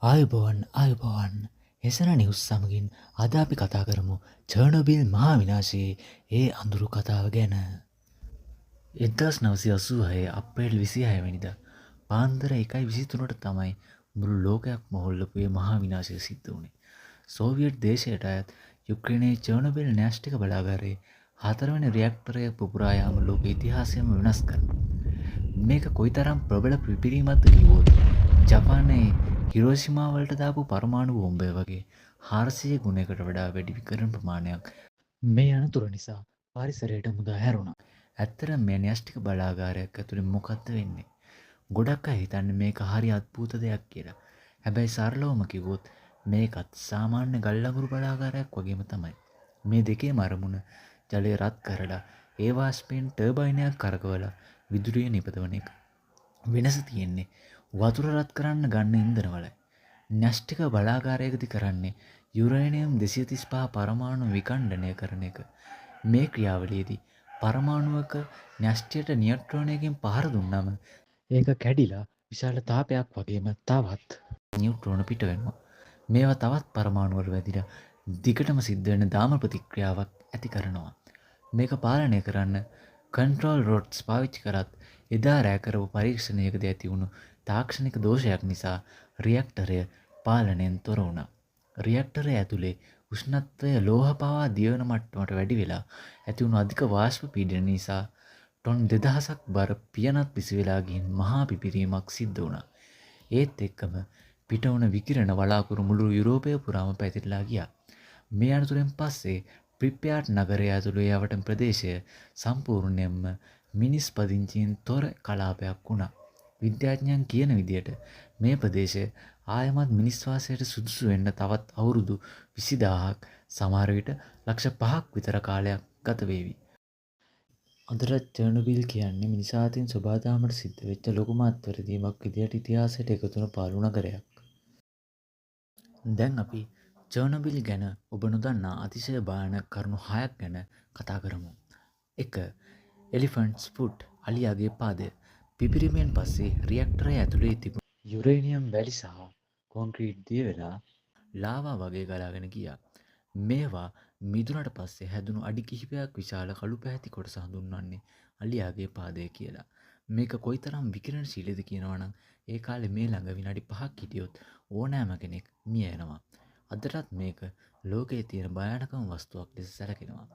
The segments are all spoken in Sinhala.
ආයුබෝවන් හෙසන නිවුස් සමගින් අද අපි කතා කරමු චර්නොබිල් මහා විනාශයේ ඒ අඳුරු කතාව ගැන. 1986 අප්‍රේල් 26 වෙනිදා පාන්දර 1:23ට තමයි මුළු ලෝකයක්ම හොල්ලපු ඒ මහා විනාශය සිද්ධ වුණේ. සෝවියට් දේශයට අයත් යුක්‍රේනයේ චර්නොබිල් න්‍යෂ්ටික බලාගාරයේ 4 වෙනි රියැක්ටරය පුපුරා යාම ලෝක ඉතිහාසයම වෙනස් කරනවා. මේක කොයිතරම් ප්‍රබල පිපිරීමක්ද කිව්වොත් ජපානයේ හිරෝෂිමා වලට දාපු පරමාණු බෝම්බය වගේ 400 ගුණයකට වඩා වැඩි විකිරණ ප්‍රමාණයක් මේ අනතුර නිසා පරිසරයට මුදා හැරුණා. ඇත්තටම මේ න්‍යෂ්ටික බලාගාරයක් ඇතුලේ මොකද්ද වෙන්නේ? ගොඩක් අය හිතන්නේ මේක හරි අద్భుත දෙයක් කියලා. හැබැයි සරලවම කිව්වොත් මේකත් සාමාන්‍ය ගල් අඟුරු බලාගාරයක් වගේම තමයි. මේ දෙකේම අරමුණ ජලය රත් කරලා ඒ වාෂ්පයෙන් ටර්බයිනයක් කරකවලා විදුලිය නිපදවන එක. වෙනස තියෙන්නේ වතුර රත් කරන්න ගන්න ඉන්ධනවලයි. න්‍යෂ්ටික බලාගාරයකදී කරන්නේ යුරේනියම් 235 පරමාණු විඛණ්ඩනය කරන එක. මේ ක්‍රියාවලියේදී පරමාණුවක න්‍යෂ්ටියට නියුට්‍රෝනයකින් පහර දුන්නම ඒක කැඩිලා විශාල තාපයක් වගේම තවත් නියුට්‍රෝන පිට වෙනවා. මේවා තවත් පරමාණු වල වැදිලා දිගටම සිද්ධ වෙන දාම ප්‍රතික්‍රියාවක් ඇති කරනවා. මේක පාලනය කරන්න කන්ට්‍රෝල් රොඩ්ස් පාවිච්චි කරත් එදා රෑ කරපු පරීක්ෂණයකදී ඇති වුණු තාක්ෂණික දෝෂයක් නිසා රියැක්ටරය පාලනයෙන් තොර වුණා. රියැක්ටරය ඇතුලේ උෂ්ණත්වය ලෝහ පවා දියවන මට්ටමට වැඩි වෙලා ඇති වුණු අධික වාෂ්ප පීඩනය නිසා ටොන් 2000ක් බර පියනක් පිසි වෙලා ගිහින් මහා පිපිරීමක් සිද්ධ වුණා. ඒත් එක්කම පිටවුණ විකිරණ වලාකුළු මුළු යුරෝපය පුරාම පැතිරලා ගියා. මේ අනතුරෙන් පස්සේ ප්‍රිප්‍යාට් නගරය ඇතුළේ යවටම ප්‍රදේශය සම්පූර්ණයෙන්ම මිනිස් පදිංචියෙන් තොර කලාපයක් වුණා. විද්‍යාඥයන් කියන විදිහට මේ ප්‍රදේශය ආයමත් මිනිස් වාසයට සුදුසු වෙන්න තවත් අවුරුදු 20000ක් සමහර විට ලක්ෂ 5ක් විතර කාලයක් ගත වේවි. අදටත් චර්නොබිල් කියන්නේ මිනිසා අතින් සබාදාමට සිද්ධ වෙච්ච ලොකුම අත්වැරදීමක් විදිහට ඉතිහාසයට එකතු වුණ පාළු නගරයක්. දැන් අපි චර්නොබිල් ගැන ඔබ නොදන්නා අතිශය භයානක කරුණු 6ක් ගැන කතා කරමු. 1. එලිෆන්ට්ස් ෆුට් අලියාගේ පාදය. පිපිරීමෙන් පස්සේ රියැක්ටරය ඇතුලේ තිබුණු යුරේනියම් වැලි සහ කොන්ක්‍රීට් දිය වෙලා ලාවා වගේ ගලාගෙන ගියා. මේවා මිදුණට පස්සේ හැදුණු අඩි කිහිපයක් විශාල කළු පැහැති කොටස හඳුන්වන්නේ අලියාගේ පාදය කියලා. මේක කොයිතරම් විකිරණශීලීද කියනවනම් ඒ කාලේ මේ ළඟ විනාඩි 5ක් හිටියොත් ඕනෑම කෙනෙක් මිය යනවා. අදටත් මේක ලෝකයේ තියෙන භයානකම වස්තුවක් ලෙස සැලකෙනවා.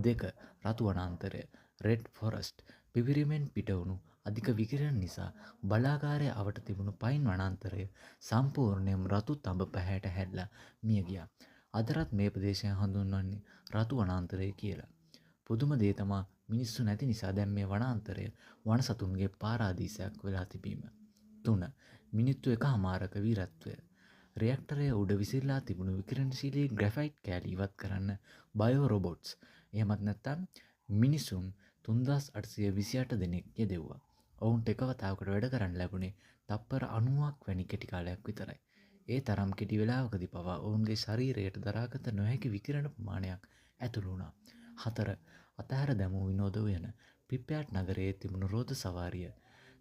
2. රතු වනාන්තරය රෙඩ් ෆොරස්ට් පිපිරීමෙන් පිටවුණු අධික විකිරණ නිසා බලාගාරය අවට තිබුණු පයින් වනාන්තරය සම්පූර්ණයෙන්ම රතු තඹ පැහැයට හැරිලා මිය ගියා. අදටත් මේ ප්‍රදේශය හඳුන්වන්නේ රතු වනාන්තරය කියලා. පුදුම දේ තමා මිනිස්සු නැති නිසා දැන් මේ වනාන්තරය වනසතුන්ගේ පාරාදීසයක් වෙලා තිබීම. 3. මිනිත්තු 1මාරක වීරත්වය. රියැක්ටරය උඩ විසිරලා තිබුණු විකිරණශීලී ග්‍රැෆයිට් කෑලි ඉවත් කරන්න බයෝ රොබොට්ස් එහෙමත් නැත්නම් මිනිසුන් 3828 දෙනෙක් යෙදෙව්වා. ඔවුන්ට එක වතාවකට වැඩ කරන්න ලැබුණේ තප්පර 90ක් වැනි කෙටි කාලයක් විතරයි. ඒ තරම් කෙටි වෙලාවකදී පවා ඔවුන්ගේ ශරීරයට දරාගත නොහැකි විකිරණ ප්‍රමාණයක් ඇතුළු වුණා. 4. අතහැර දැමූ විනෝද උයන. ප්‍රිප්‍යාට් නගරයේ තිබුණු රෝද සවාරිය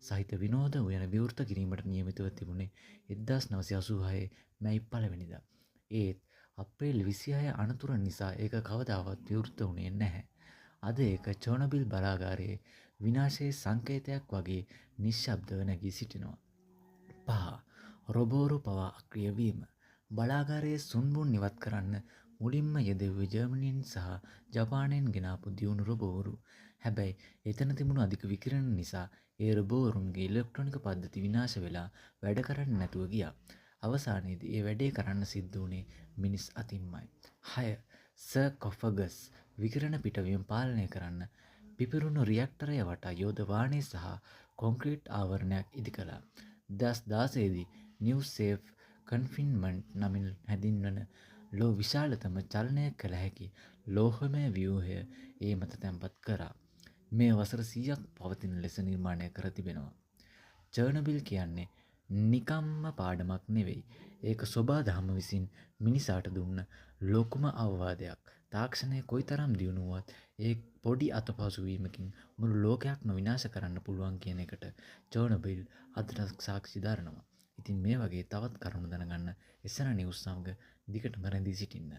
සහිත විනෝද උයන විවෘත කිරීමට නියමිතව තිබුණේ 1986 මැයි 1 වෙනිදා. ඒත් අප්‍රේල් 26 අනතුර නිසා ඒක කවදාවත් විවෘත වුණේ නැහැ. අද ඒක චර්නොබිල් බලාගාරයේ විනාශයේ සංකේතයක් වගේ නිශ්ශබ්දව නැගී සිටිනවා. 5. රොබෝරු පවා අක්‍රිය වීම. බලාගාරයේ සුන්බුන් ඉවත් කරන්න මුලින්ම යෙදෙව්වේ ජර්මනියෙන් සහ ජපානයෙන් ගෙනාපු දියුණු රොබෝවරු. හැබැයි එතන තිබුණු අධික විකිරණ නිසා ඒ රොබෝවරුන්ගේ ඉලෙක්ට්‍රොනික පද්ධති විනාශ වෙලා වැඩ කරන්නේ නැතුව ගියා. අවසානයේදී ඒ වැඩේ කරන්න සිද්ධ වුණේ මිනිස් අතින්මයි. 6. සර්කොෆගස් විකිරණ පිටවීම පාලනය කරන්න පිපිරුණු රියැක්ටරය වටා යෝධ වාහනේ සහ කොන්ක්‍රීට් ආවරණයක් ඉදි කළා. 2016 දී නිව් සේෆ් කන්ෆින්මන්ට් නමින් හැඳින්වන ලෝ විශාලතම චලනය කළ හැකි ලෝහමය ව්‍යූහය ඒ මත තැන්පත් කරා. මේ වසර 100ක් පවතින ලෙස නිර්මාණය කර තිබෙනවා. චර්නොබිල් කියන්නේ නිකම්ම පාඩමක් නෙවෙයි. ඒක සොබාදහම විසින් මිනිසාට දුන්න ලොකුම අවවාදයක්. තාක්ෂණය කොයිතරම් දියුණු වුවත් ඒ පොඩි අතපසුවීමකින් මුළු ලෝකයක්ම විනාශ කරන්න පුළුවන් කියන එකට චර්නොබිල් අදටත් සාක්ෂි දරනවා. ඉතින් මේ වගේ තවත් කරුණු දැනගන්න SN නිවුස් සමග දිගටම රැඳී සිටින්න.